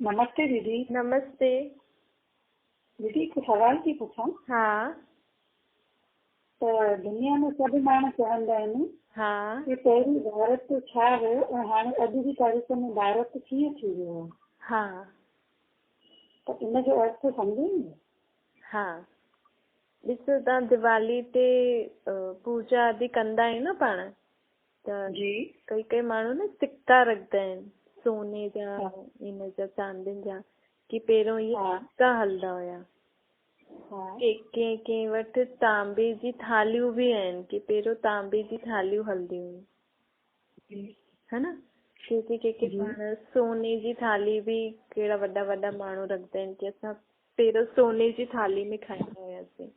नमस्ते दीदी। नमस्ते। दीदी हिकु सवाल थी पुछां। हा त दुनिया में सभु माण्हू चवंदा आहिनि हा कि पहिरीं भारत छा हो ऐं हाणे अॼु जी तारीख़ में भारत कीअं थी वियो आहे, हा त इन जो अर्थ सम्झंदा? हा ॾिसो, तव्हां दिवाली ते पूजा आदि कंदा आहियो न पाण, त जी। कई कई माण्हू न सिक्का रखंदा आहिनि, सोने जा, हा। इन जा, चांदियुनि जा, कि पहिरियों इहे हा। सिक्का हलंदा हुया। हा। कंहिं वटि तांबे जी थालियूं बि आहिनि, कि पहिरियों तांबे जी थालियूं हलंदियूं हुयूं, है न। के पाण सोने जी थाली बि कहिड़ा वॾा वॾा माण्हू रखंदा आहिनि कि असां पहिरियों सोने जी थाली में खाईंदा हुयासीं।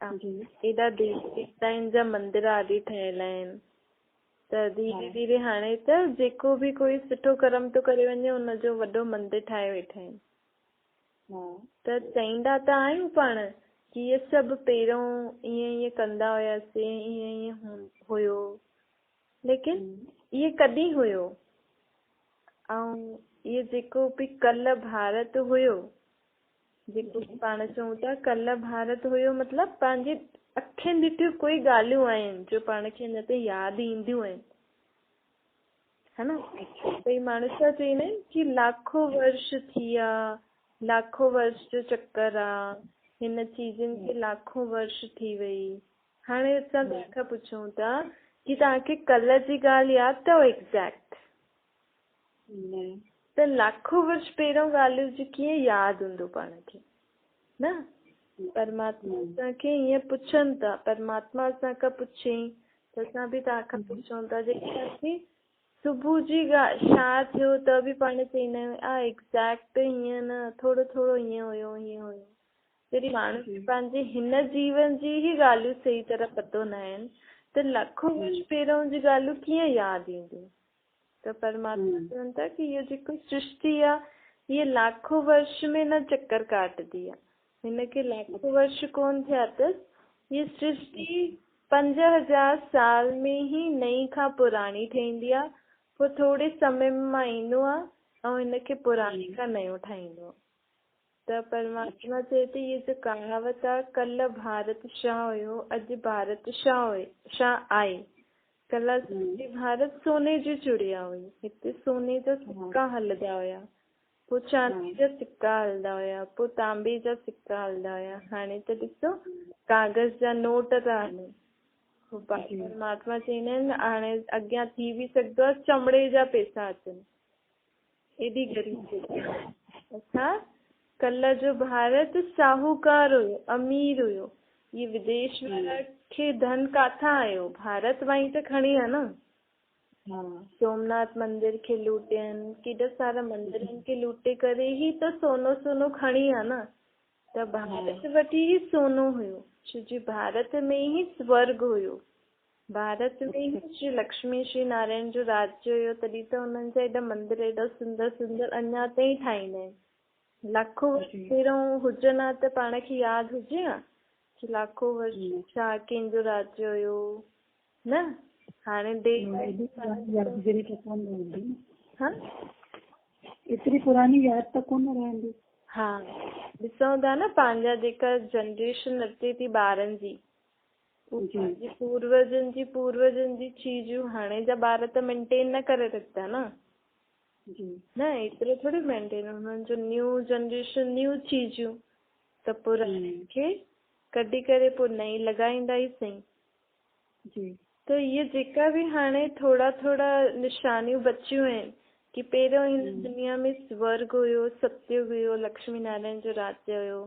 एॾा देवी देवताउनि जा मंदिर आदि ठहियल आहिनि, त धीरे धीरे हाणे त जेको बि कोई सुठो कर्म थो करे वञे उनजो वॾो मंदिर ठाहे वेठा आहिनि। त चईंदा त आहियूं पाण कि इहे सभु पहिरियों ईअं कंदा हुयासीं, ईअं हुयो, लेकिन इहे कॾहिं हुयो? ऐं इहे जेको बि कल्ह भारत हुयो, जेको पाण चऊं था कल्ह भारत हुयो, मतिलबु पंहिंजे अखियुनि ॾिठियूं कोई ॻाल्हियूं आहिनि जो पाण खे अञा ताईं यादि ईंदियूं आहिनि, है न। कई माण्हू छा चवंदा आहिनि कि लाखों वर्ष थी विया, लाखों वर्ष जो चक्कर आहे, हिन चीजनि खे लाखों वर्ष थी वई। हाणे असां तव्हांखां पुछूं था कि तव्हांखे कल्ह जी ॻाल्हि यादि अथव एग्ज़ैक्ट? त लाखों वर्ष पहिरियों ॻाल्हियूं जी कीअं यादि हूंदो पाण खे, न। परमात्मा असांखे ईअं पुछनि था, परमात्मा असांखां पुछें त असां बि तव्हांखां पुछूं था। जेके सुबुह जी ॻाल्हि छा थियो त बि पाण चवंदा आहियूं एग्ज़ैक्ट हीअं न, थोरो थोरो हीअं हुयो, हीअं हुयो। जॾहिं माण्हू खे पंहिंजे हिन जीवन जी ई ॻाल्हियूं सही तरह पतो न आहिनि त लाखों वर्ष पहिरियों जी ॻाल्हियूं कीअं यादि ईंदियूं? त परमात्मा चवनि था कि इहो जेको सृष्टि आहे इहे लाखों वर्ष में न चक्कर काटदी आहे, हिनखे लाखों वर्ष कोन थिया अथसि। हीअ सृष्टि 5000 साल में ई नई खां पुराणी ठहींदी आहे, पोइ थोरे समय मां ईंदो आहे ऐं हिनखे पुराणी खां नयो ठाहींदो आहे। त परमात्मा चए थी इहे जो कहावत आहे कल्ह भारत छा हुयो, अॼु भारत छा आहे। कल्ह भारत सोने जी चिड़िया हुई, हिते सोने जा सिक्का हलंदा हुया, पोइ चांदी जा सिक्का हलंदा हुया, पोइ तांबे जा सिक्का हलंदा हुया, हाणे त ॾिसो कागज़ जा नोट था हलनि। परमात्मा चवंदा आहिनि हाणे अॻियां थी बि सघंदो आहे चमड़े जा पैसा अचनि, एॾी ग़रीबी। अच्छा, कल्ह जो भारत साहूकार हुयो, अमीर हुयो, ये विदेश वारा खे धन काथां आयो, भारत मां ई त खणी आहे न। सोमनाथ मंदिर खे लूटियनि, केॾा सारा मंदिरनि खे लूटे करे ई त सोनो सोनो खणी आहे न। त भारत वटि ई सोनो हुयो, छो जी भारत में ई स्वर्ग हुयो, भारत में ई श्री लक्ष्मी श्री नारायण जो राज्य हुयो, तॾहिं त हुननि जा एॾा मंदिर एॾा सुंदर सुंदर अञा ताईं ठाहींदा आहिनि। लाखों वर्ष पहिरियों हुजनि हा त पाण खे यादि हुजे हा कि लाखों वर्ष छा कंहिंजो राज्य हुयो, न। हाणे एतिरी पुरानी यादि त कोन रहंदी। हा, ॾिसूं था न पंहिंजा जेका जनरेशन अचे थी ॿारनि जी, पूर्वजनि जी चीजूं हाणे जा ॿार त मेंटेन न करे रखंदा न, एतिरो थोड़ी मेंटेन, हुननि जो न्यू जनरेशन न्यू चीजूं, त पुराणे खे कढी करे पोइ नई लॻाईंदा ई सही। त इहे जेका बि हाणे थोड़ा थोड़ा निशानियूं बचियूं आहिनि कि पहिरियों हिन दुनिया में स्वर्ग हुयो, सतयुग हुयो, लक्ष्मी नारायण जो राज्य हुयो,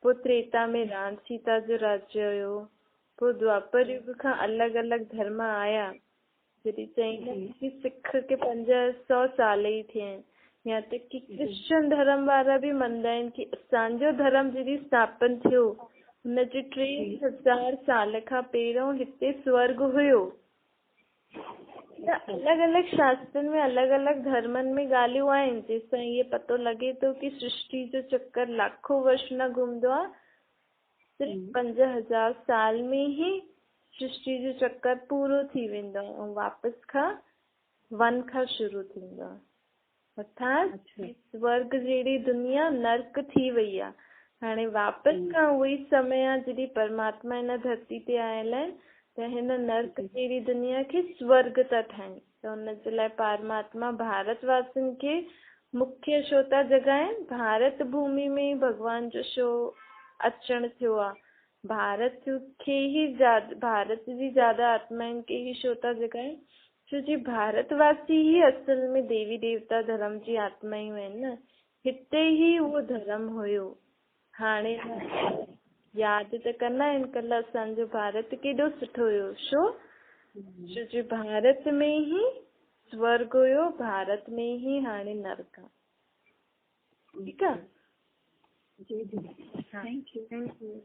पोइ त्रेता में राम सीता जो राज्य हुयो, पोइ द्वापर युग खां अलॻि अलॻि धर्म आया, जॾहिं चईंदा कि सिख खे 500 साल ई थिया आहिनि, या त कि क्रिश्चन धर्म वारा बि मञंदा आहिनि कि असांजो धर्म जॾहिं स्थापन थियो हुनजे 3000 साल खां पहिरियों हिते स्वर्ग हुयो। त अलॻि अलॻि शास्त्रनि में अलॻि अलॻि धर्मनि में ॻाल्हियूं आहिनि जंहिंसां इहे पतो लॻे थो कि सृष्टि जो चक्कर लाखों वर्ष न घुमंदो आहे, सिर्फ़ 5000 साल में ही सृष्टि जो चक्कर पूरो थी वेंदो आहे ऐं वापसि खां 1 खां शुरू थींदो आहे। अर्थात अच्छा। स्वर्ग जहिड़ी दुनिया नर्क थी वई आहे। हाणे वापसि खां उहोई समय आहे जॾहिं परमात्मा हिन धरती ते आयल आहिनि त हिन नर्क जहिड़ी दुनिया खे स्वर्ग था ठाहिनि। त हुनजे लाइ परमात्मा भारतवासियुनि खे मुख्य छो था जगाइनि, भारत भूमि में ई भगवान जो छो अचण थियो आहे, भारत खे ही भारत जी ज्यादा आत्माउनि खे ही छो था जगाइनि, छो जी भारतवासी ही असल में देवी देवता धर्म जी आत्मायूं आहिनि न। हिते ही उहो धर्म हुयो। हाणे यादि त कंदा आहिनि कल्ह असांजो भारत केॾो सुठो हुयो, छो जो भारत में ही स्वर्ग हुयो, भारत में ही हाणे नरक आहे। ठीकु आहे। जी जी, थैंक यू।